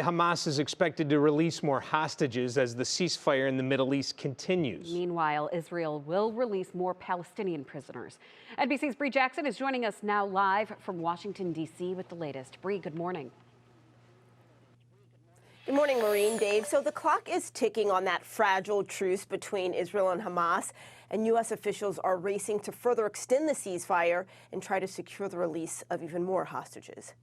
Hamas is expected to release more hostages as the ceasefire in the Middle East continues. Meanwhile, Israel will release more Palestinian prisoners. NBC's Bree Jackson is joining us now live from Washington, D.C. with the latest. Bree, good morning. Good morning, Maureen, Dave. So the clock is ticking on that fragile truce between Israel and Hamas, and U.S. officials are racing to further extend the ceasefire and try to secure the release of even more hostages.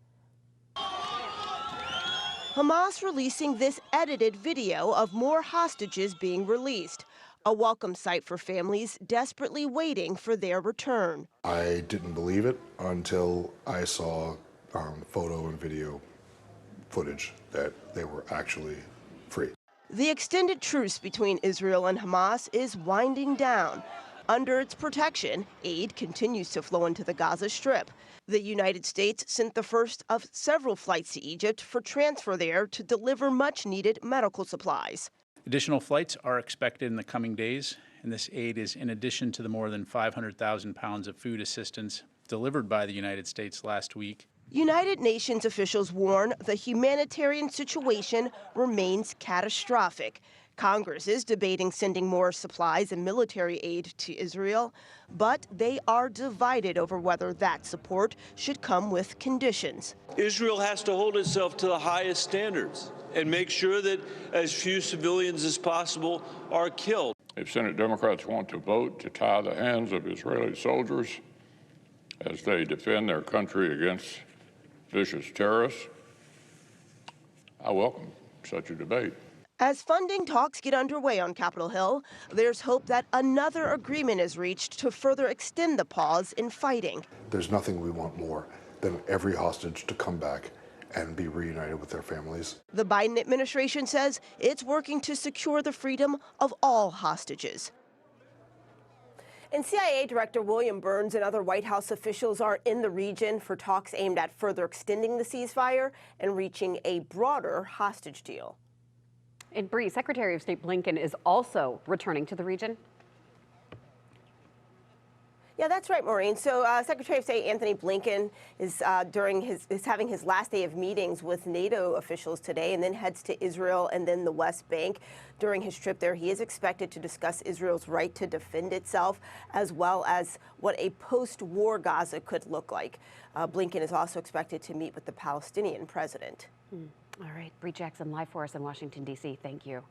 Hamas releasing this edited video of more hostages being released, a welcome sight for families desperately waiting for their return. I didn't believe it until I saw photo and video footage that they were actually free. The extended truce between Israel and Hamas is winding down. Under its protection, aid continues to flow into the Gaza Strip. The United States sent the first of several flights to Egypt for transfer there to deliver much-needed medical supplies. Additional flights are expected in the coming days, and this aid is in addition to the more than 500,000 pounds of food assistance delivered by the United States last week. United Nations officials warn the humanitarian situation remains catastrophic. Congress is debating sending more supplies and military aid to Israel, but they are divided over whether that support should come with conditions. Israel has to hold itself to the highest standards and make sure that as few civilians as possible are killed. If Senate Democrats want to vote to tie the hands of Israeli soldiers as they defend their country against vicious terrorists, I welcome such a debate. As funding talks get underway on Capitol Hill, there's hope that another agreement is reached to further extend the pause in fighting. There's nothing we want more than every hostage to come back and be reunited with their families. The Biden administration says it's working to secure the freedom of all hostages. And CIA Director William Burns and other White House officials are in the region for talks aimed at further extending the ceasefire and reaching a broader hostage deal. And Bree, Secretary of State Blinken is also returning to the region. Yeah, that's right, Maureen. So Secretary of State Anthony Blinken is having his last day of meetings with NATO officials today, and then heads to Israel and then the West Bank. During his trip there, he is expected to discuss Israel's right to defend itself, as well as what a post-war Gaza could look like. Blinken is also expected to meet with the Palestinian president. All right, Bree Jackson live for us in Washington, D.C. Thank you.